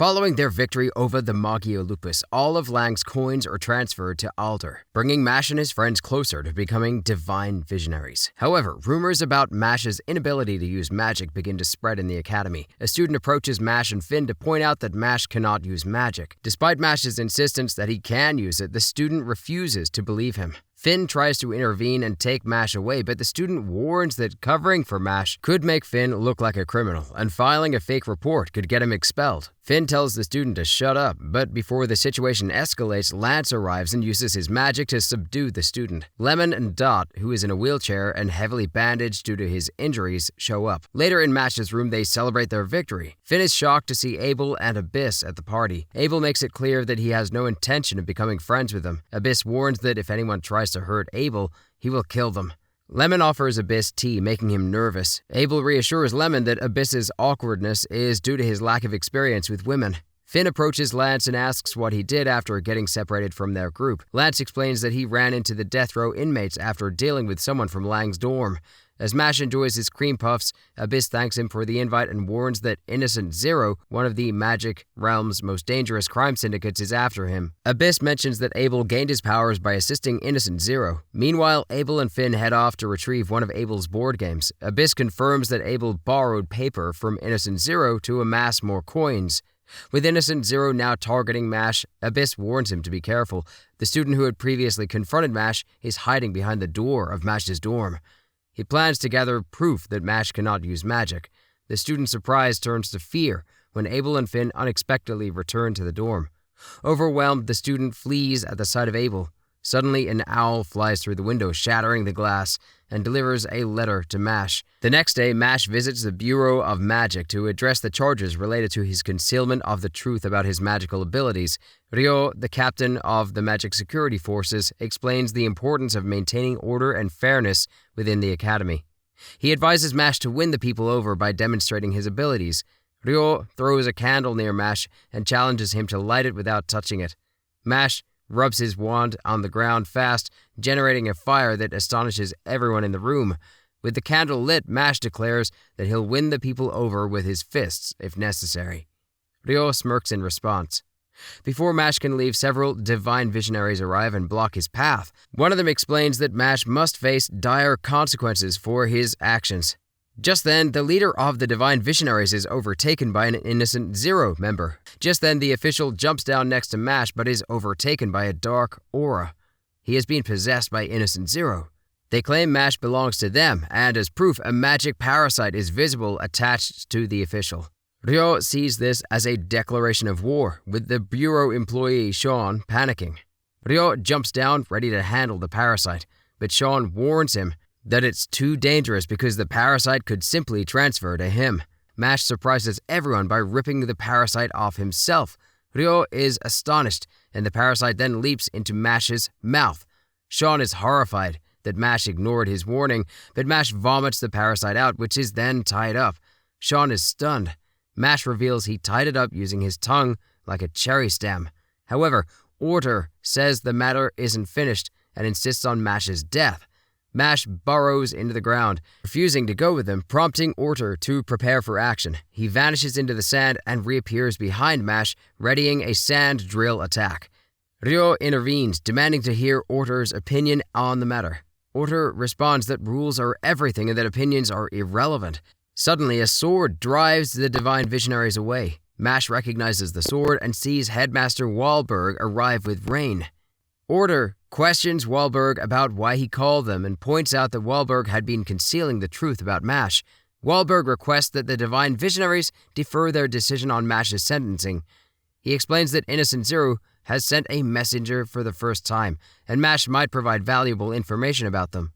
Following their victory over the Magia Lupus, all of Lang's coins are transferred to Alder, bringing Mash and his friends closer to becoming Divine Visionaries. However, rumors about Mash's inability to use magic begin to spread in the academy. A student approaches Mash and Finn to point out that Mash cannot use magic. Despite Mash's insistence that he can use it, the student refuses to believe him. Finn tries to intervene and take Mash away, but the student warns that covering for Mash could make Finn look like a criminal, and filing a fake report could get him expelled. Finn tells the student to shut up, but before the situation escalates, Lance arrives and uses his magic to subdue the student. Lemon and Dot, who is in a wheelchair and heavily bandaged due to his injuries, show up. Later in Mash's room, they celebrate their victory. Finn is shocked to see Abel and Abyss at the party. Abel makes it clear that he has no intention of becoming friends with them. Abyss warns that if anyone tries to hurt Abel, he will kill them. Lemon offers Abyss tea, making him nervous. Abel reassures Lemon that Abyss's awkwardness is due to his lack of experience with women. Finn approaches Lance and asks what he did after getting separated from their group. Lance explains that he ran into the death row inmates after dealing with someone from Lang's dorm. As Mash enjoys his cream puffs, Abyss thanks him for the invite and warns that Innocent Zero, one of the magic realm's most dangerous crime syndicates, is after him. Abyss mentions that Abel gained his powers by assisting Innocent Zero. Meanwhile, Abel and Finn head off to retrieve one of Abel's board games. Abyss confirms that Abel borrowed paper from Innocent Zero to amass more coins. With Innocent Zero now targeting Mash, Abyss warns him to be careful. The student who had previously confronted Mash is hiding behind the door of Mash's dorm. He plans to gather proof that Mash cannot use magic. The student's surprise turns to fear when Abel and Finn unexpectedly return to the dorm. Overwhelmed, the student flees at the sight of Abel. Suddenly, an owl flies through the window, shattering the glass, and delivers a letter to Mash. The next day, Mash visits the Bureau of Magic to address the charges related to his concealment of the truth about his magical abilities. Ryo, the captain of the Magic Security Forces, explains the importance of maintaining order and fairness within the academy. He advises Mash to win the people over by demonstrating his abilities. Ryo throws a candle near Mash and challenges him to light it without touching it. Mash rubs his wand on the ground fast, generating a fire that astonishes everyone in the room. With the candle lit, Mash declares that he'll win the people over with his fists, if necessary. Ryo smirks in response. Before Mash can leave, several Divine Visionaries arrive and block his path. One of them explains that Mash must face dire consequences for his actions. Just then, the leader of the Divine Visionaries is overtaken by an Innocent Zero member. Just then, the official jumps down next to Mash but is overtaken by a dark aura. He is being possessed by Innocent Zero. They claim Mash belongs to them, and as proof, a magic parasite is visible attached to the official. Ryo sees this as a declaration of war, with the bureau employee Sean panicking. Ryo jumps down, ready to handle the parasite, but Sean warns him that it's too dangerous because the parasite could simply transfer to him. Mash surprises everyone by ripping the parasite off himself. Ryo is astonished, and the parasite then leaps into Mash's mouth. Sean is horrified that Mash ignored his warning, but Mash vomits the parasite out, which is then tied up. Sean is stunned. Mash reveals he tied it up using his tongue like a cherry stem. However, Alder says the matter isn't finished and insists on Mash's death. Mash burrows into the ground, refusing to go with them, prompting Alder to prepare for action. He vanishes into the sand and reappears behind Mash, readying a sand drill attack. Ryo intervenes, demanding to hear Alder's opinion on the matter. Alder responds that rules are everything and that opinions are irrelevant. Suddenly, a sword drives the Divine Visionaries away. Mash recognizes the sword and sees Headmaster Wahlberg arrive with Rain. Alder questions Wahlberg about why he called them and points out that Wahlberg had been concealing the truth about Mash. Wahlberg requests that the Divine Visionaries defer their decision on Mash's sentencing. He explains that Innocent Zero has sent a messenger for the first time, and Mash might provide valuable information about them.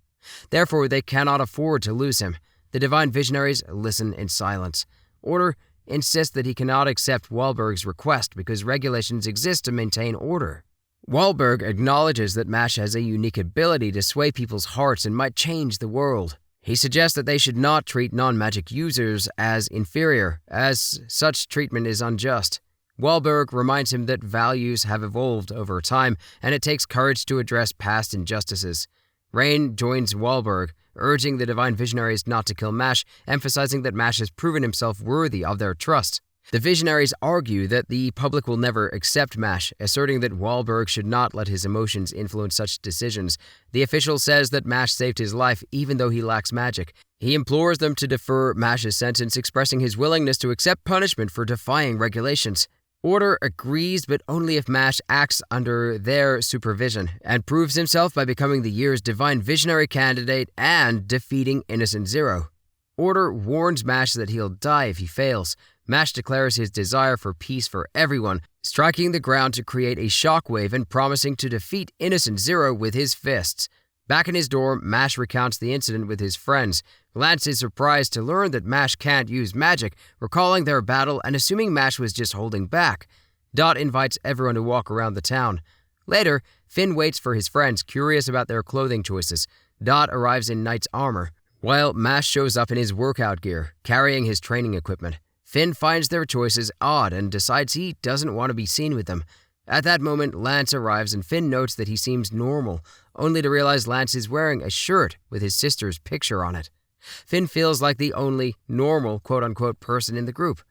Therefore, they cannot afford to lose him. The Divine Visionaries listen in silence. Alder insists that he cannot accept Wahlberg's request because regulations exist to maintain order. Wahlberg acknowledges that Mash has a unique ability to sway people's hearts and might change the world. He suggests that they should not treat non-magic users as inferior, as such treatment is unjust. Wahlberg reminds him that values have evolved over time, and it takes courage to address past injustices. Rain joins Wahlberg, urging the Divine Visionaries not to kill Mash, emphasizing that Mash has proven himself worthy of their trust. The Visionaries argue that the public will never accept MASH, asserting that Wahlberg should not let his emotions influence such decisions. The official says that MASH saved his life even though he lacks magic. He implores them to defer MASH's sentence, expressing his willingness to accept punishment for defying regulations. Order agrees, but only if MASH acts under their supervision and proves himself by becoming the year's Divine Visionary candidate and defeating Innocent Zero. Order warns MASH that he'll die if he fails. MASH declares his desire for peace for everyone, striking the ground to create a shockwave and promising to defeat Innocent Zero with his fists. Back in his dorm, MASH recounts the incident with his friends. Lance is surprised to learn that MASH can't use magic, recalling their battle and assuming MASH was just holding back. Dot invites everyone to walk around the town. Later, Finn waits for his friends, curious about their clothing choices. Dot arrives in knight's armor, while MASH shows up in his workout gear, carrying his training equipment. Finn finds their choices odd and decides he doesn't want to be seen with them. At that moment, Lance arrives and Finn notes that he seems normal, only to realize Lance is wearing a shirt with his sister's picture on it. Finn feels like the only normal quote-unquote person in the group.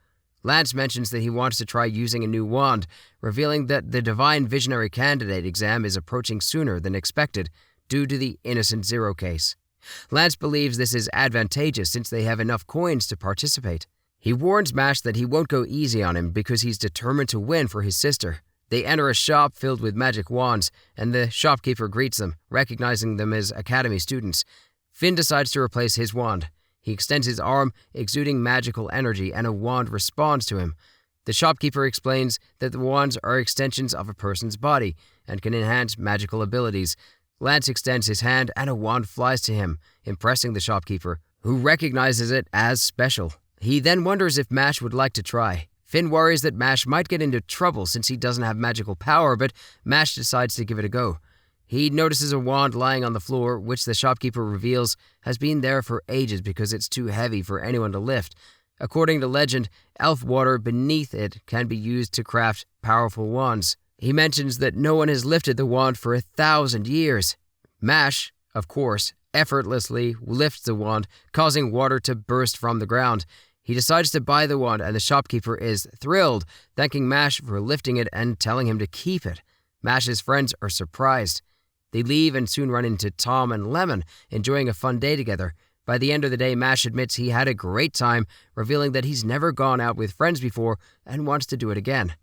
Lance mentions that he wants to try using a new wand, revealing that the Divine Visionary candidate exam is approaching sooner than expected due to the Innocent Zero case. Lance believes this is advantageous since they have enough coins to participate. He warns MASH that he won't go easy on him because he's determined to win for his sister. They enter a shop filled with magic wands, and the shopkeeper greets them, recognizing them as Academy students. Finn decides to replace his wand. He extends his arm, exuding magical energy, and a wand responds to him. The shopkeeper explains that the wands are extensions of a person's body and can enhance magical abilities. Lance extends his hand, and a wand flies to him, impressing the shopkeeper, who recognizes it as special. He then wonders if MASH would like to try. Finn worries that MASH might get into trouble since he doesn't have magical power, but MASH decides to give it a go. He notices a wand lying on the floor, which the shopkeeper reveals has been there for ages because it's too heavy for anyone to lift. According to legend, elf water beneath it can be used to craft powerful wands. He mentions that no one has lifted the wand for 1,000 years. MASH, of course, effortlessly lifts the wand, causing water to burst from the ground. He decides to buy the wand, and the shopkeeper is thrilled, thanking MASH for lifting it and telling him to keep it. MASH's friends are surprised. They leave and soon run into Tom and Lemon, enjoying a fun day together. By the end of the day, MASH admits he had a great time, revealing that he's never gone out with friends before and wants to do it again.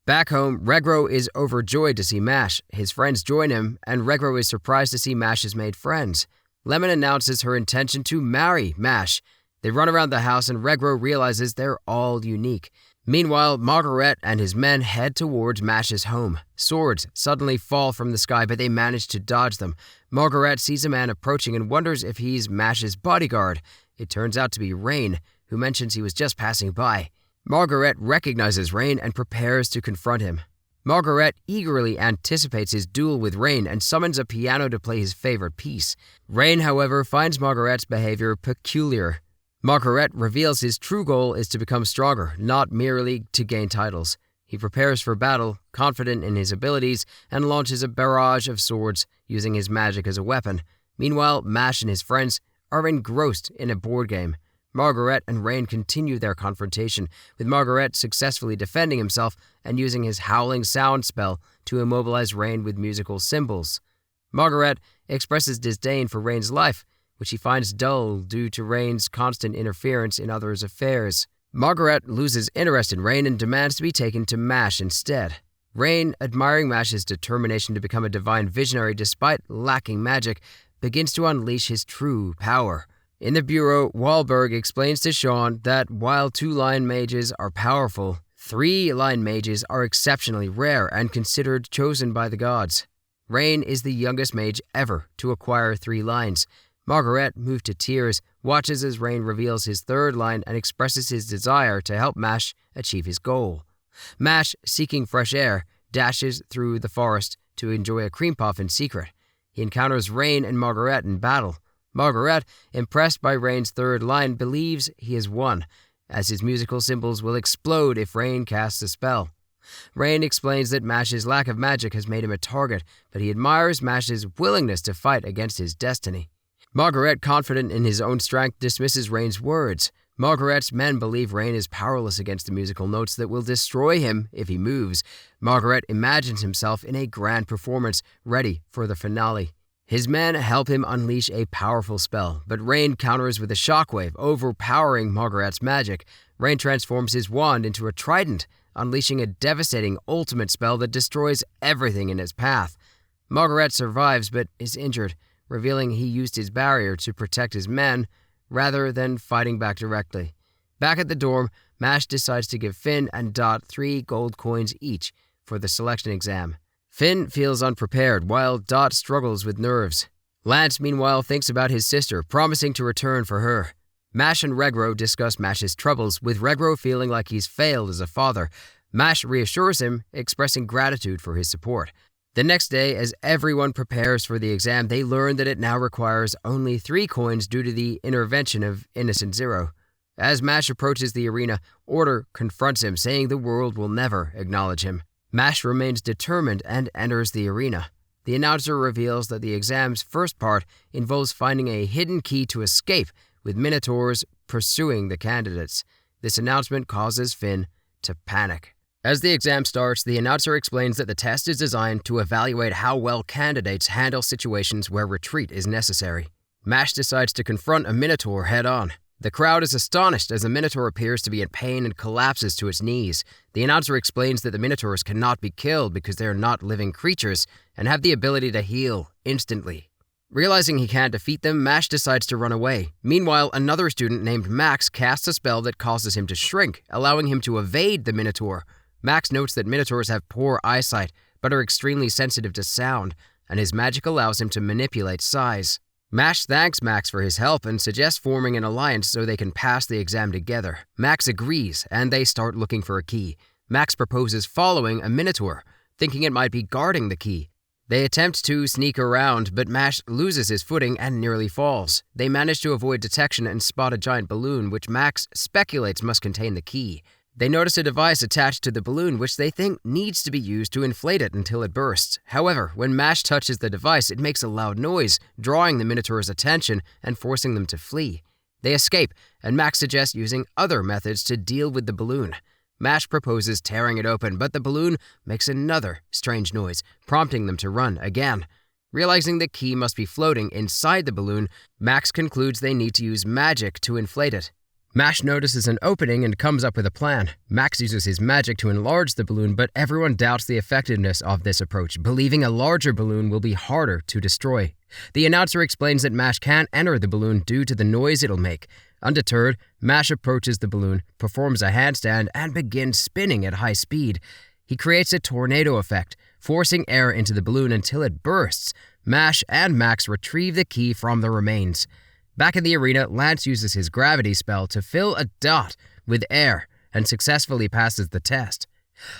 Back home, Regro is overjoyed to see MASH. His friends join him, and Regro is surprised to see MASH has made friends. Lemon announces her intention to marry MASH. They run around the house, and Regro realizes they're all unique. Meanwhile, Margaret and his men head towards MASH's home. Swords suddenly fall from the sky, but they manage to dodge them. Margaret sees a man approaching and wonders if he's MASH's bodyguard. It turns out to be Rain, who mentions he was just passing by. Margaret recognizes Rain and prepares to confront him. Margaret eagerly anticipates his duel with Rain and summons a piano to play his favorite piece. Rain, however, finds Margaret's behavior peculiar. Margaret reveals his true goal is to become stronger, not merely to gain titles. He prepares for battle, confident in his abilities, and launches a barrage of swords, using his magic as a weapon. Meanwhile, MASH and his friends are engrossed in a board game. Margaret and Rain continue their confrontation, with Margaret successfully defending himself and using his howling sound spell to immobilize Rain with musical symbols. Margaret expresses disdain for Rain's life, which she finds dull due to Rain's constant interference in others' affairs. Margaret loses interest in Rain and demands to be taken to MASH instead. Rain, admiring MASH's determination to become a Divine Visionary despite lacking magic, begins to unleash his true power. In the bureau, Wahlberg explains to Sean that while 2-line mages are powerful, 3-line mages are exceptionally rare and considered chosen by the gods. Rain is the youngest mage ever to acquire 3 lines. Margaret, moved to tears, watches as Rain reveals his 3rd line and expresses his desire to help MASH achieve his goal. MASH, seeking fresh air, dashes through the forest to enjoy a cream puff in secret. He encounters Rain and Margaret in battle. Margaret, impressed by Rain's 3rd line, believes he has won, as his musical symbols will explode if Rain casts a spell. Rain explains that MASH's lack of magic has made him a target, but he admires MASH's willingness to fight against his destiny. Margaret, confident in his own strength, dismisses Rain's words. Margaret's men believe Rain is powerless against the musical notes that will destroy him if he moves. Margaret imagines himself in a grand performance, ready for the finale. His men help him unleash a powerful spell, but Rain counters with a shockwave, overpowering Margaret's magic. Rain transforms his wand into a trident, unleashing a devastating ultimate spell that destroys everything in its path. Margaret survives but is injured, revealing he used his barrier to protect his men rather than fighting back directly. Back at the dorm, Mash decides to give Finn and Dot 3 gold coins each for the selection exam. Finn feels unprepared, while Dot struggles with nerves. Lance, meanwhile, thinks about his sister, promising to return for her. Mash and Regro discuss Mash's troubles, with Regro feeling like he's failed as a father. Mash reassures him, expressing gratitude for his support. The next day, as everyone prepares for the exam, they learn that it now requires only 3 coins due to the intervention of Innocent Zero. As Mash approaches the arena, Order confronts him, saying the world will never acknowledge him. Mash remains determined and enters the arena. The announcer reveals that the exam's first part involves finding a hidden key to escape, with Minotaurs pursuing the candidates. This announcement causes Finn to panic. As the exam starts, the announcer explains that the test is designed to evaluate how well candidates handle situations where retreat is necessary. Mash decides to confront a Minotaur head-on. The crowd is astonished as the Minotaur appears to be in pain and collapses to its knees. The announcer explains that the Minotaurs cannot be killed because they are not living creatures and have the ability to heal instantly. Realizing he can't defeat them, Mash decides to run away. Meanwhile, another student named Max casts a spell that causes him to shrink, allowing him to evade the Minotaur. Max notes that Minotaurs have poor eyesight, but are extremely sensitive to sound, and his magic allows him to manipulate size. Mash thanks Max for his help and suggests forming an alliance so they can pass the exam together. Max agrees, and they start looking for a key. Max proposes following a Minotaur, thinking it might be guarding the key. They attempt to sneak around, but Mash loses his footing and nearly falls. They manage to avoid detection and spot a giant balloon, which Max speculates must contain the key. They notice a device attached to the balloon which they think needs to be used to inflate it until it bursts. However, when Mash touches the device, it makes a loud noise, drawing the Minotaur's attention and forcing them to flee. They escape, and Max suggests using other methods to deal with the balloon. Mash proposes tearing it open, but the balloon makes another strange noise, prompting them to run again. Realizing the key must be floating inside the balloon, Max concludes they need to use magic to inflate it. Mash notices an opening and comes up with a plan. Max uses his magic to enlarge the balloon, but everyone doubts the effectiveness of this approach, believing a larger balloon will be harder to destroy. The announcer explains that Mash can't enter the balloon due to the noise it'll make. Undeterred, Mash approaches the balloon, performs a handstand, and begins spinning at high speed. He creates a tornado effect, forcing air into the balloon until it bursts. Mash and Max retrieve the key from the remains. Back in the arena, Lance uses his gravity spell to fill a Dot with air and successfully passes the test.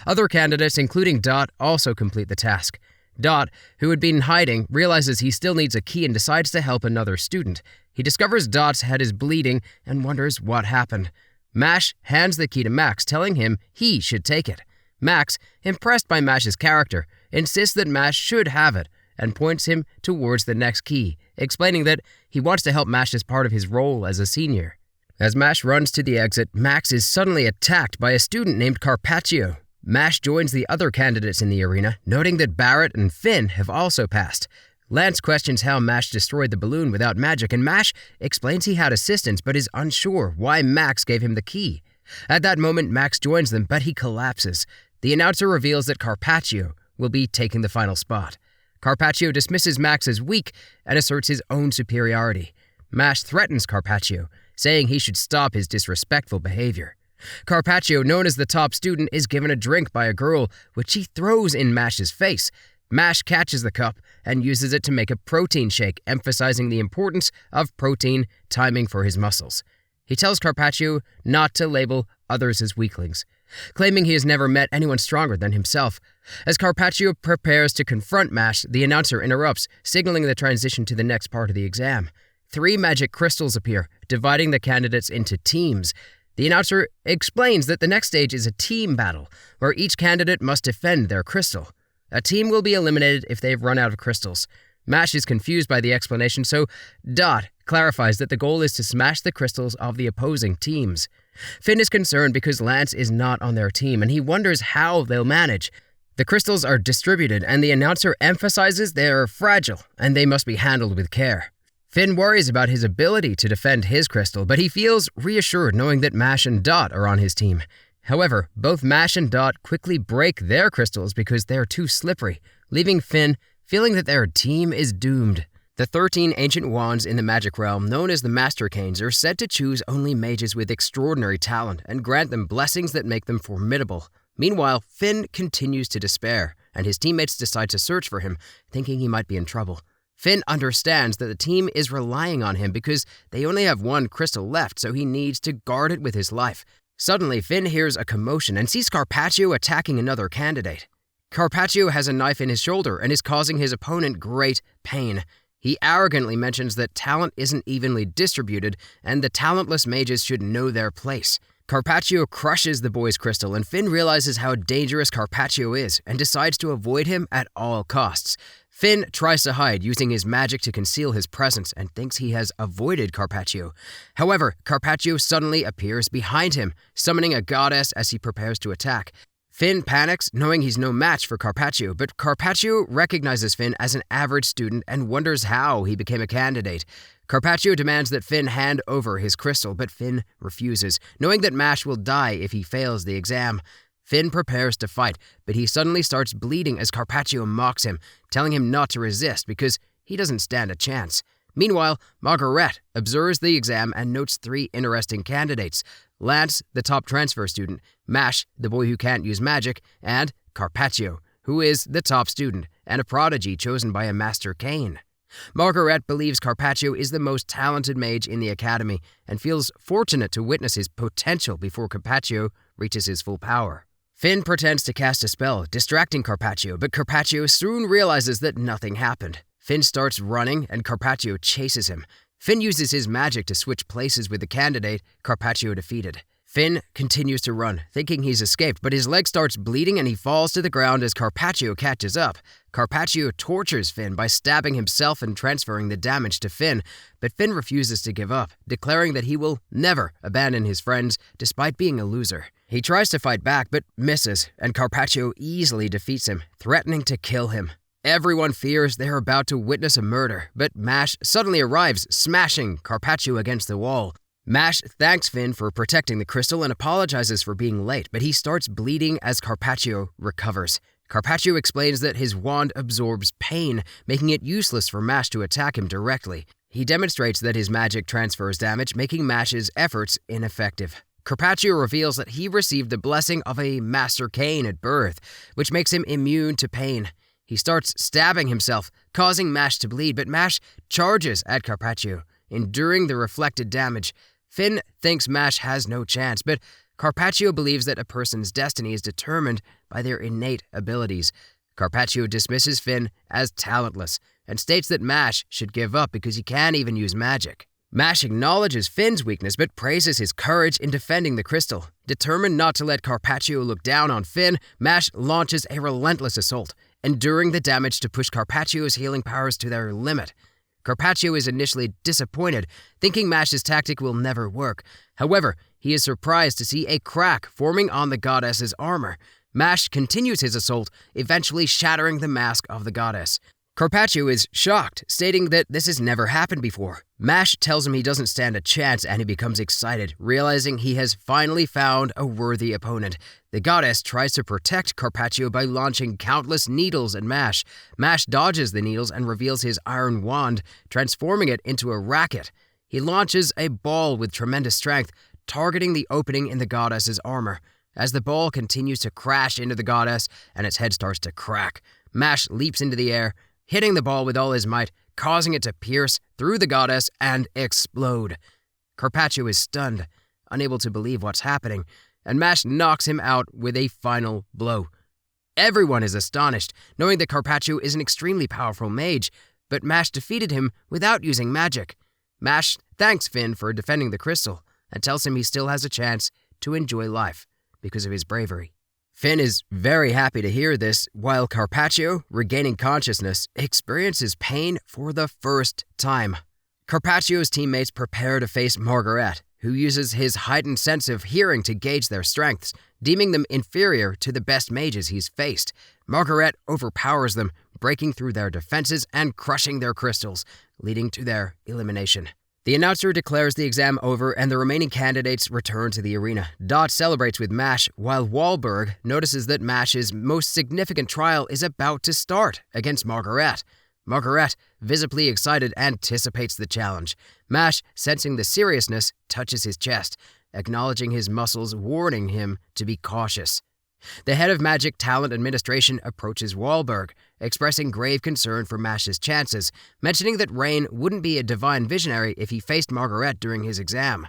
Other candidates, including Dot, also complete the task. Dot, who had been hiding, realizes he still needs a key and decides to help another student. He discovers Dot's head is bleeding and wonders what happened. Mash hands the key to Max, telling him he should take it. Max, impressed by Mash's character, insists that Mash should have it and points him towards the next key, explaining that he wants to help Mash as part of his role as a senior. As Mash runs to the exit, Max is suddenly attacked by a student named Carpaccio. Mash joins the other candidates in the arena, noting that Barrett and Finn have also passed. Lance questions how Mash destroyed the balloon without magic, and Mash explains he had assistance but is unsure why Max gave him the key. At that moment, Max joins them, but he collapses. The announcer reveals that Carpaccio will be taking the final spot. Carpaccio dismisses Max as weak and asserts his own superiority. Mash threatens Carpaccio, saying he should stop his disrespectful behavior. Carpaccio, known as the top student, is given a drink by a girl, which he throws in Mash's face. Mash catches the cup and uses it to make a protein shake, emphasizing the importance of protein timing for his muscles. He tells Carpaccio not to label others as weaklings, claiming he has never met anyone stronger than himself. As Carpaccio prepares to confront Mash, the announcer interrupts, signaling the transition to the next part of the exam. 3 magic crystals appear, dividing the candidates into teams. The announcer explains that the next stage is a team battle, where each candidate must defend their crystal. A team will be eliminated if they've run out of crystals. Mash is confused by the explanation, so Dot clarifies that the goal is to smash the crystals of the opposing teams. Finn is concerned because Lance is not on their team, and he wonders how they'll manage. The crystals are distributed, and the announcer emphasizes they're fragile, and they must be handled with care. Finn worries about his ability to defend his crystal, but he feels reassured knowing that Mash and Dot are on his team. However, both Mash and Dot quickly break their crystals because they're too slippery, leaving Finn feeling that their team is doomed. The 13 ancient wands in the magic realm, known as the Master Canes, are said to choose only mages with extraordinary talent and grant them blessings that make them formidable. Meanwhile, Finn continues to despair, and his teammates decide to search for him, thinking he might be in trouble. Finn understands that the team is relying on him because they only have one crystal left, so he needs to guard it with his life. Suddenly, Finn hears a commotion and sees Carpaccio attacking another candidate. Carpaccio has a knife in his shoulder and is causing his opponent great pain. He arrogantly mentions that talent isn't evenly distributed and the talentless mages should know their place. Carpaccio crushes the boy's crystal, and Finn realizes how dangerous Carpaccio is and decides to avoid him at all costs. Finn tries to hide using his magic to conceal his presence and thinks he has avoided Carpaccio. However, Carpaccio suddenly appears behind him, summoning a goddess as he prepares to attack. Finn panics, knowing he's no match for Carpaccio, but Carpaccio recognizes Finn as an average student and wonders how he became a candidate. Carpaccio demands that Finn hand over his crystal, but Finn refuses, knowing that Mash will die if he fails the exam. Finn prepares to fight, but he suddenly starts bleeding as Carpaccio mocks him, telling him not to resist because he doesn't stand a chance. Meanwhile, Margaret observes the exam and notes 3 interesting candidates: Lance, the top transfer student, Mash, the boy who can't use magic, and Carpaccio, who is the top student and a prodigy chosen by a Master Cane. Margaret believes Carpaccio is the most talented mage in the academy and feels fortunate to witness his potential before Carpaccio reaches his full power. Finn pretends to cast a spell, distracting Carpaccio, but Carpaccio soon realizes that nothing happened. Finn starts running, and Carpaccio chases him. Finn uses his magic to switch places with the candidate Carpaccio defeated. Finn continues to run, thinking he's escaped, but his leg starts bleeding and he falls to the ground as Carpaccio catches up. Carpaccio tortures Finn by stabbing himself and transferring the damage to Finn, but Finn refuses to give up, declaring that he will never abandon his friends despite being a loser. He tries to fight back but misses, and Carpaccio easily defeats him, threatening to kill him. Everyone fears they're about to witness a murder, but Mash suddenly arrives, smashing Carpaccio against the wall. Mash thanks Finn for protecting the crystal and apologizes for being late, but he starts bleeding as Carpaccio recovers. Carpaccio explains that his wand absorbs pain, making it useless for Mash to attack him directly. He demonstrates that his magic transfers damage, making Mash's efforts ineffective. Carpaccio reveals that he received the blessing of a Master Cane at birth, which makes him immune to pain. He starts stabbing himself, causing Mash to bleed, but Mash charges at Carpaccio, enduring the reflected damage. Finn thinks Mash has no chance, but Carpaccio believes that a person's destiny is determined by their innate abilities. Carpaccio dismisses Finn as talentless and states that Mash should give up because he can't even use magic. Mash acknowledges Finn's weakness but praises his courage in defending the crystal. Determined not to let Carpaccio look down on Finn, Mash launches a relentless assault, enduring the damage to push Carpaccio's healing powers to their limit. Carpaccio is initially disappointed, thinking Mash's tactic will never work. However, he is surprised to see a crack forming on the goddess's armor. Mash continues his assault, eventually shattering the mask of the goddess. Carpaccio is shocked, stating that this has never happened before. Mash tells him he doesn't stand a chance and he becomes excited, realizing he has finally found a worthy opponent. The goddess tries to protect Carpaccio by launching countless needles at Mash. Mash dodges the needles and reveals his iron wand, transforming it into a racket. He launches a ball with tremendous strength, targeting the opening in the goddess's armor. As the ball continues to crash into the goddess and its head starts to crack, Mash leaps into the air, hitting the ball with all his might, causing it to pierce through the goddess and explode. Carpaccio is stunned, unable to believe what's happening, and Mash knocks him out with a final blow. Everyone is astonished, knowing that Carpaccio is an extremely powerful mage, but Mash defeated him without using magic. Mash thanks Finn for defending the crystal and tells him he still has a chance to enjoy life because of his bravery. Finn is very happy to hear this, while Carpaccio, regaining consciousness, experiences pain for the first time. Carpaccio's teammates prepare to face Margaret, who uses his heightened sense of hearing to gauge their strengths, deeming them inferior to the best mages he's faced. Margaret overpowers them, breaking through their defenses and crushing their crystals, leading to their elimination. The announcer declares the exam over and the remaining candidates return to the arena. Dot celebrates with Mash, while Wahlberg notices that Mash's most significant trial is about to start against Margaret. Margaret, visibly excited, anticipates the challenge. Mash, sensing the seriousness, touches his chest, acknowledging his muscles, warning him to be cautious. The head of Magic Talent Administration approaches Wahlberg, expressing grave concern for Mash's chances, mentioning that Rain wouldn't be a Divine Visionary if he faced Margaret during his exam.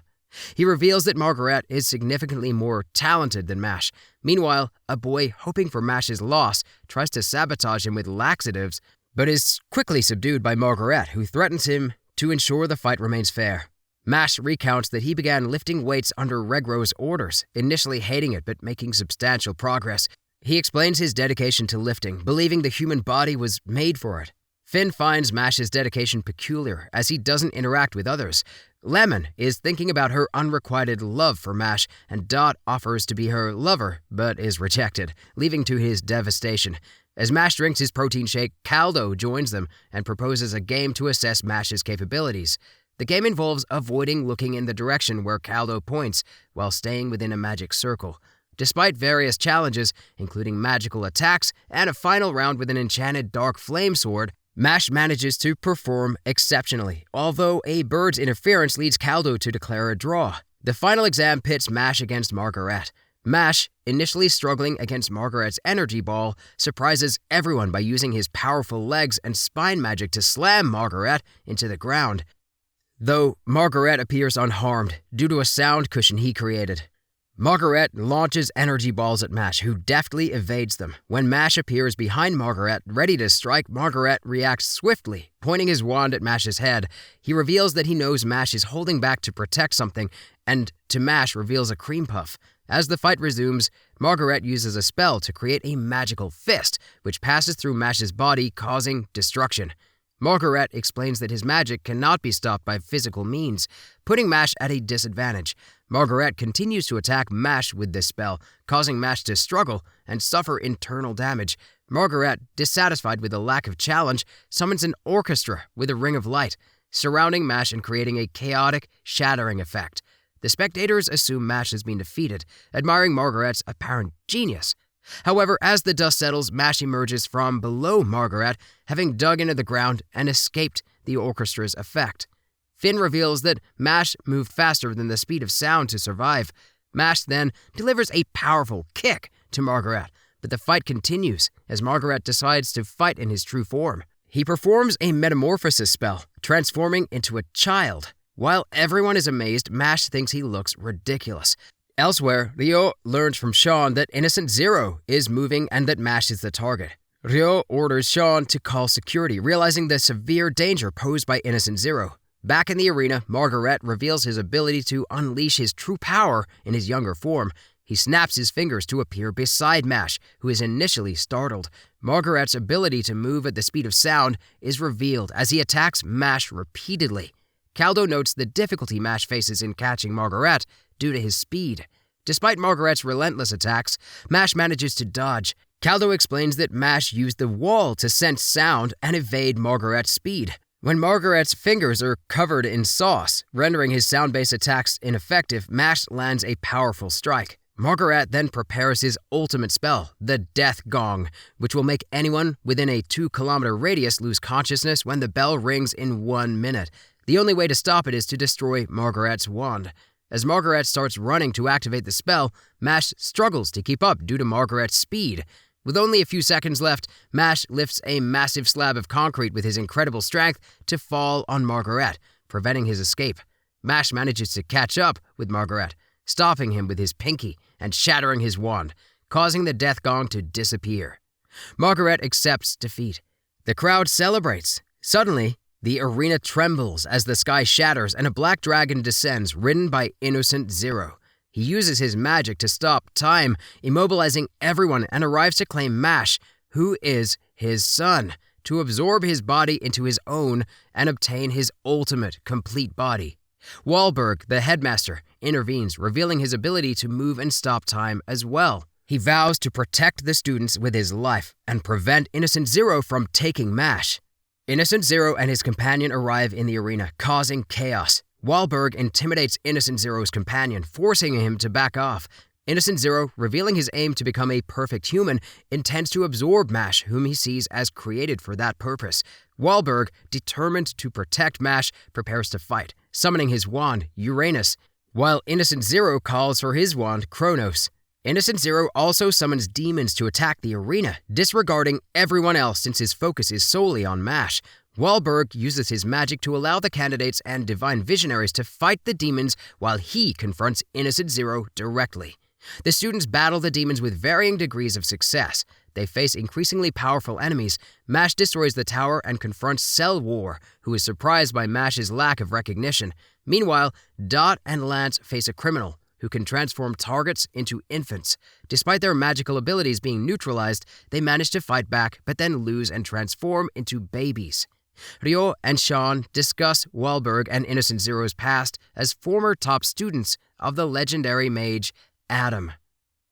He reveals that Margaret is significantly more talented than Mash. Meanwhile, a boy hoping for Mash's loss tries to sabotage him with laxatives, but is quickly subdued by Margaret, who threatens him to ensure the fight remains fair. Mash recounts that he began lifting weights under Regro's orders, initially hating it but making substantial progress. He explains his dedication to lifting, believing the human body was made for it. Finn finds Mash's dedication peculiar, as he doesn't interact with others. Lemon is thinking about her unrequited love for Mash, and Dot offers to be her lover, but is rejected, leaving to his devastation. As Mash drinks his protein shake, Caldo joins them and proposes a game to assess Mash's capabilities. The game involves avoiding looking in the direction where Caldo points while staying within a magic circle. Despite various challenges, including magical attacks and a final round with an enchanted dark flame sword, Mash manages to perform exceptionally, although a bird's interference leads Caldo to declare a draw. The final exam pits Mash against Margaret. Mash, initially struggling against Margaret's energy ball, surprises everyone by using his powerful legs and spine magic to slam Margaret into the ground, though Margaret appears unharmed due to a sound cushion he created. Margaret launches energy balls at Mash, who deftly evades them. When Mash appears behind Margaret, ready to strike, Margaret reacts swiftly, pointing his wand at Mash's head. He reveals that he knows Mash is holding back to protect something, and to Mash reveals a cream puff. As the fight resumes, Margaret uses a spell to create a magical fist, which passes through Mash's body, causing destruction. Margaret explains that his magic cannot be stopped by physical means, putting Mash at a disadvantage. Margaret continues to attack Mash with this spell, causing Mash to struggle and suffer internal damage. Margaret, dissatisfied with the lack of challenge, summons an orchestra with a ring of light, surrounding Mash and creating a chaotic, shattering effect. The spectators assume Mash has been defeated, admiring Margaret's apparent genius. However, as the dust settles, Mash emerges from below Margaret, having dug into the ground and escaped the orchestra's effect. Finn reveals that Mash moved faster than the speed of sound to survive. Mash then delivers a powerful kick to Margaret, but the fight continues as Margaret decides to fight in his true form. He performs a metamorphosis spell, transforming into a child. While everyone is amazed, Mash thinks he looks ridiculous. Elsewhere, Ryo learns from Sean that Innocent Zero is moving and that Mash is the target. Ryo orders Sean to call security, realizing the severe danger posed by Innocent Zero. Back in the arena, Margaret reveals his ability to unleash his true power in his younger form. He snaps his fingers to appear beside Mash, who is initially startled. Margaret's ability to move at the speed of sound is revealed as he attacks Mash repeatedly. Caldo notes the difficulty Mash faces in catching Margaret due to his speed. Despite Margaret's relentless attacks, Mash manages to dodge. Caldo explains that Mash used the wall to sense sound and evade Margaret's speed. When Margaret's fingers are covered in sauce, rendering his sound-based attacks ineffective, Mash lands a powerful strike. Margaret then prepares his ultimate spell, the Death Gong, which will make anyone within a 2-kilometer radius lose consciousness when the bell rings in 1 minute. The only way to stop it is to destroy Margaret's wand. As Margaret starts running to activate the spell, Mash struggles to keep up due to Margaret's speed. With only a few seconds left, Mash lifts a massive slab of concrete with his incredible strength to fall on Margaret, preventing his escape. Mash manages to catch up with Margaret, stopping him with his pinky and shattering his wand, causing the Death Gong to disappear. Margaret accepts defeat. The crowd celebrates. Suddenly, the arena trembles as the sky shatters and a black dragon descends, ridden by Innocent Zero. He uses his magic to stop time, immobilizing everyone, and arrives to claim Mash, who is his son. to absorb his body into his own and obtain his ultimate complete body. Wahlberg, the headmaster, intervenes, revealing his ability to move and stop time as well. He vows to protect the students with his life and prevent Innocent Zero from taking MASH. Innocent Zero and his companion arrive in the arena, causing chaos. Wahlberg intimidates Innocent Zero's companion, forcing him to back off. Innocent Zero, revealing his aim to become a perfect human, intends to absorb MASH, whom he sees as created for that purpose. Wahlberg, determined to protect MASH, prepares to fight, summoning his wand, Uranus, while Innocent Zero calls for his wand, Kronos. Innocent Zero also summons demons to attack the arena, disregarding everyone else since his focus is solely on MASH. Wahlberg uses his magic to allow the candidates and Divine Visionaries to fight the demons while he confronts Innocent Zero directly. The students battle the demons with varying degrees of success. They face increasingly powerful enemies. MASH destroys the tower and confronts Cell War, who is surprised by MASH's lack of recognition. Meanwhile, Dot and Lance face a criminal who can transform targets into infants. Despite their magical abilities being neutralized, they manage to fight back, but then lose and transform into babies. Ryo and Sean discuss Wahlberg and Innocent Zero's past as former top students of the legendary mage Adam.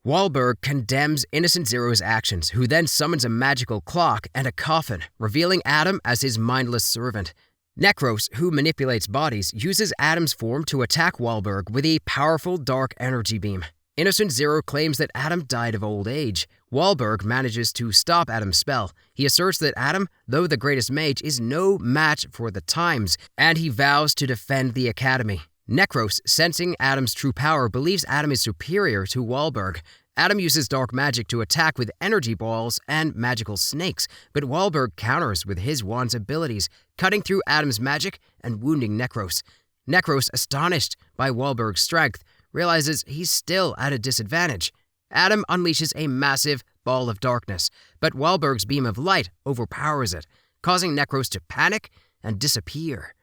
Wahlberg condemns Innocent Zero's actions, who then summons a magical clock and a coffin, revealing Adam as his mindless servant. Necros, who manipulates bodies, uses Adam's form to attack Wahlberg with a powerful dark energy beam. Innocent Zero claims that Adam died of old age. Wahlberg manages to stop Adam's spell. He asserts that Adam, though the greatest mage, is no match for the times, and he vows to defend the academy. Necros, sensing Adam's true power, believes Adam is superior to Wahlberg. Adam uses dark magic to attack with energy balls and magical snakes, but Wahlberg counters with his wand's abilities, cutting through Adam's magic and wounding Necros. Necros, astonished by Wahlberg's strength, realizes he's still at a disadvantage. Adam unleashes a massive ball of darkness, but Wahlberg's beam of light overpowers it, causing Necros to panic and disappear.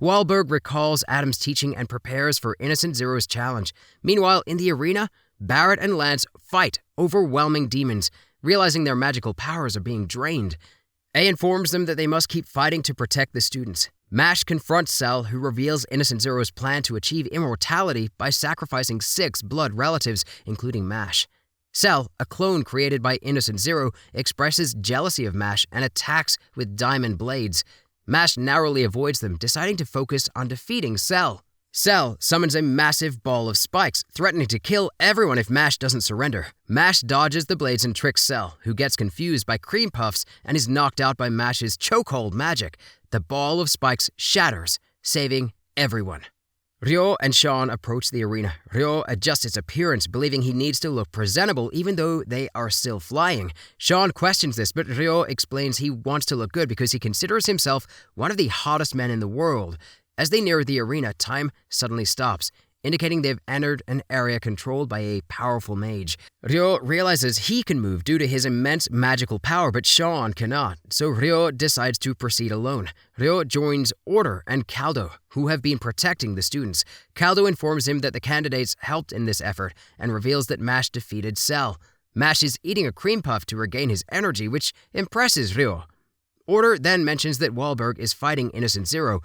Wahlberg recalls Adam's teaching and prepares for Innocent Zero's challenge. Meanwhile, in the arena, Barrett and Lance fight overwhelming demons, realizing their magical powers are being drained. A informs them that they must keep fighting to protect the students. MASH confronts Cell, who reveals Innocent Zero's plan to achieve immortality by sacrificing 6 blood relatives, including MASH. Cell, a clone created by Innocent Zero, expresses jealousy of MASH and attacks with diamond blades. MASH narrowly avoids them, deciding to focus on defeating Cell. Cell summons a massive ball of spikes, threatening to kill everyone if MASH doesn't surrender. MASH dodges the blades and tricks Cell, who gets confused by cream puffs and is knocked out by MASH's chokehold magic. The ball of spikes shatters, saving everyone. Ryo and Sean approach the arena. Ryo adjusts his appearance, believing he needs to look presentable even though they are still flying. Sean questions this, but Ryo explains he wants to look good because he considers himself one of the hottest men in the world. As they near the arena, time suddenly stops, indicating they've entered an area controlled by a powerful mage. Ryo realizes he can move due to his immense magical power, but Sean cannot, so Ryo decides to proceed alone. Ryo joins Alder and Caldo, who have been protecting the students. Caldo informs him that the candidates helped in this effort and reveals that MASH defeated Cell. MASH is eating a cream puff to regain his energy, which impresses Ryo. Alder then mentions that Wahlberg is fighting Innocent Zero,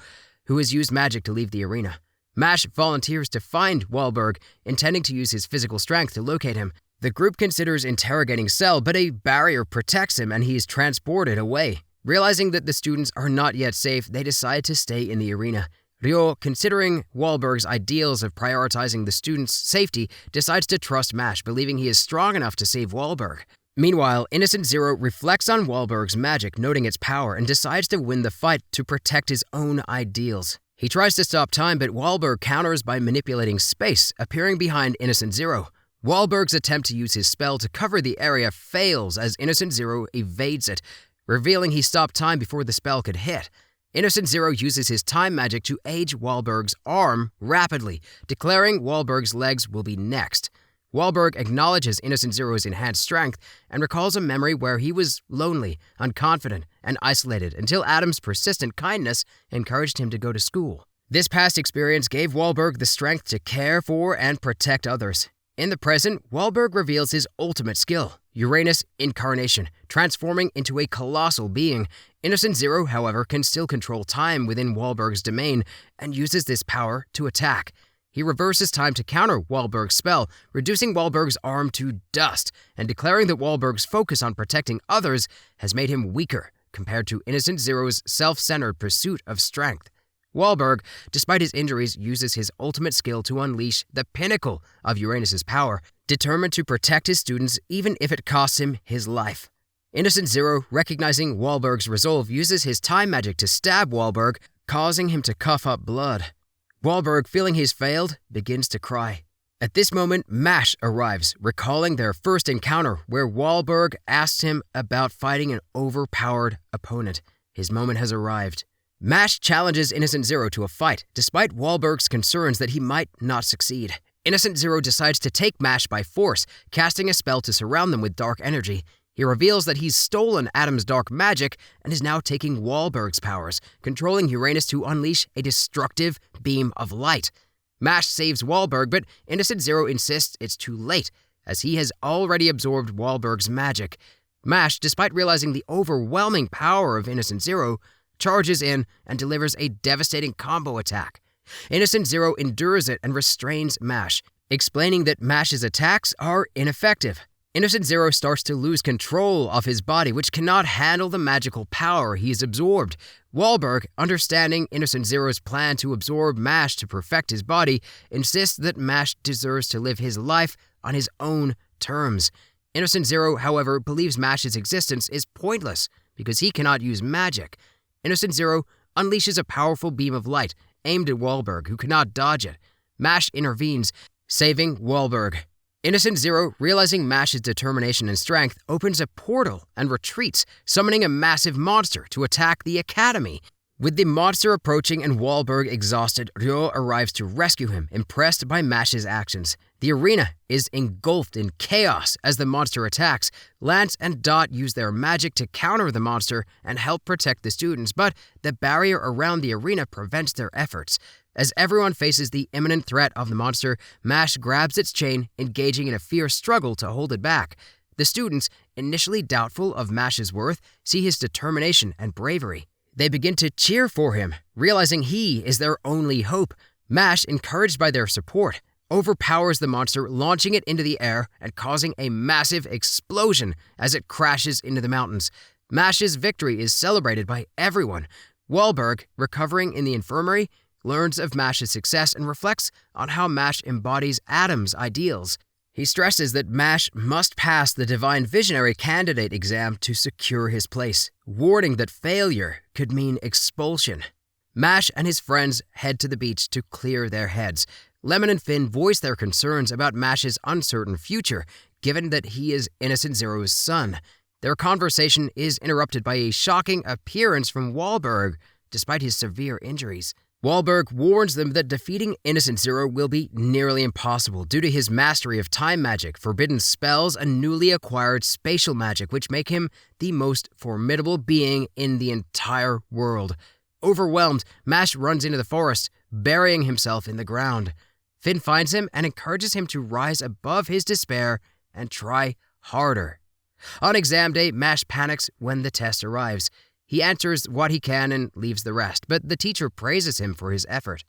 who has used magic to leave the arena. MASH volunteers to find Wahlberg, intending to use his physical strength to locate him. The group considers interrogating Cell, but a barrier protects him and he is transported away. Realizing that the students are not yet safe, they decide to stay in the arena. Ryo, considering Wahlberg's ideals of prioritizing the students' safety, decides to trust MASH, believing he is strong enough to save Wahlberg. Meanwhile, Innocent Zero reflects on Wahlberg's magic, noting its power, and decides to win the fight to protect his own ideals. He tries to stop time, but Wahlberg counters by manipulating space, appearing behind Innocent Zero. Wahlberg's attempt to use his spell to cover the area fails as Innocent Zero evades it, revealing he stopped time before the spell could hit. Innocent Zero uses his time magic to age Wahlberg's arm rapidly, declaring Wahlberg's legs will be next. Wahlberg acknowledges Innocent Zero's enhanced strength and recalls a memory where he was lonely, unconfident, and isolated until Adam's persistent kindness encouraged him to go to school. This past experience gave Wahlberg the strength to care for and protect others. In the present, Wahlberg reveals his ultimate skill, Uranus Incarnation, transforming into a colossal being. Innocent Zero, however, can still control time within Wahlberg's domain and uses this power to attack. He reverses time to counter Wahlberg's spell, reducing Wahlberg's arm to dust and declaring that Wahlberg's focus on protecting others has made him weaker compared to Innocent Zero's self-centered pursuit of strength. Wahlberg, despite his injuries, uses his ultimate skill to unleash the pinnacle of Uranus's power, determined to protect his students even if it costs him his life. Innocent Zero, recognizing Wahlberg's resolve, uses his time magic to stab Wahlberg, causing him to cough up blood. Wahlberg, feeling he's failed, begins to cry. At this moment, MASH arrives, recalling their first encounter where Wahlberg asked him about fighting an overpowered opponent. His moment has arrived. MASH challenges Innocent Zero to a fight, despite Wahlberg's concerns that he might not succeed. Innocent Zero decides to take MASH by force, casting a spell to surround them with dark energy. He reveals that he's stolen Adam's dark magic and is now taking Wahlberg's powers, controlling Uranus to unleash a destructive beam of light. MASH saves Wahlberg, but Innocent Zero insists it's too late, as he has already absorbed Wahlberg's magic. MASH, despite realizing the overwhelming power of Innocent Zero, charges in and delivers a devastating combo attack. Innocent Zero endures it and restrains MASH, explaining that MASH's attacks are ineffective. Innocent Zero starts to lose control of his body, which cannot handle the magical power he's absorbed. Wahlberg, understanding Innocent Zero's plan to absorb MASH to perfect his body, insists that MASH deserves to live his life on his own terms. Innocent Zero, however, believes MASH's existence is pointless because he cannot use magic. Innocent Zero unleashes a powerful beam of light aimed at Wahlberg, who cannot dodge it. MASH intervenes, saving Wahlberg. Innocent Zero, realizing MASH's determination and strength, opens a portal and retreats, summoning a massive monster to attack the Academy. With the monster approaching and Wahlberg exhausted, Ryo arrives to rescue him, impressed by MASH's actions. The arena is engulfed in chaos as the monster attacks. Lance and Dot use their magic to counter the monster and help protect the students, but the barrier around the arena prevents their efforts. As everyone faces the imminent threat of the monster, MASH grabs its chain, engaging in a fierce struggle to hold it back. The students, initially doubtful of MASH's worth, see his determination and bravery. They begin to cheer for him, realizing he is their only hope. MASH, encouraged by their support, overpowers the monster, launching it into the air and causing a massive explosion as it crashes into the mountains. MASH's victory is celebrated by everyone. Wahlberg, recovering in the infirmary, learns of MASH's success and reflects on how MASH embodies Adam's ideals. He stresses that MASH must pass the Divine Visionary candidate exam to secure his place, warning that failure could mean expulsion. MASH and his friends head to the beach to clear their heads. Lemon and Finn voice their concerns about MASH's uncertain future, given that he is Innocent Zero's son. Their conversation is interrupted by a shocking appearance from Wahlberg, despite his severe injuries. Wahlberg warns them that defeating Innocent Zero will be nearly impossible due to his mastery of time magic, forbidden spells, and newly acquired spatial magic, which make him the most formidable being in the entire world. Overwhelmed, MASH runs into the forest, burying himself in the ground. Finn finds him and encourages him to rise above his despair and try harder. On exam day, MASH panics when the test arrives. He answers what he can and leaves the rest, but the teacher praises him for his effort.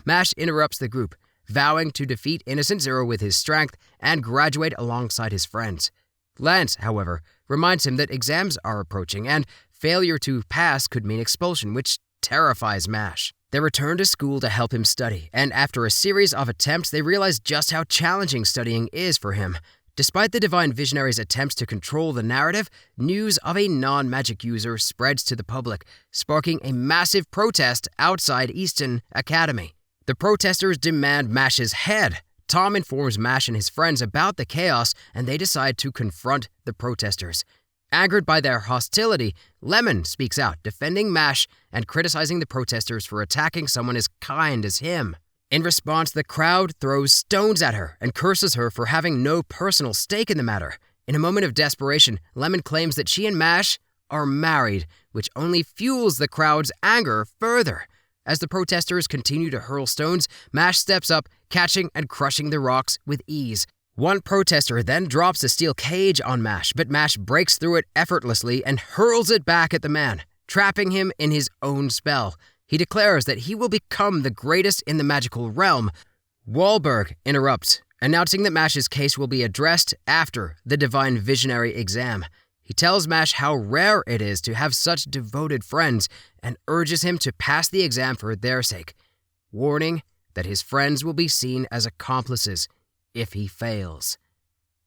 MASH interrupts the group, vowing to defeat Innocent Zero with his strength and graduate alongside his friends. Lance, however, reminds him that exams are approaching and failure to pass could mean expulsion, which terrifies MASH. They return to school to help him study, and after a series of attempts, they realize just how challenging studying is for him. Despite the Divine Visionaries' attempts to control the narrative, news of a non-magic user spreads to the public, sparking a massive protest outside Easton Academy. The protesters demand MASH's head. Tom informs MASH and his friends about the chaos, and they decide to confront the protesters. Angered by their hostility, Lemon speaks out, defending MASH and criticizing the protesters for attacking someone as kind as him. In response, the crowd throws stones at her and curses her for having no personal stake in the matter. In a moment of desperation, Lemon claims that she and MASH are married, which only fuels the crowd's anger further. As the protesters continue to hurl stones, MASH steps up, catching and crushing the rocks with ease. One protester then drops a steel cage on Mash, but Mash breaks through it effortlessly and hurls it back at the man, trapping him in his own spell. He declares that he will become the greatest in the magical realm. Wahlberg interrupts, announcing that Mash's case will be addressed after the Divine Visionary exam. He tells Mash how rare it is to have such devoted friends and urges him to pass the exam for their sake, warning that his friends will be seen as accomplices if he fails.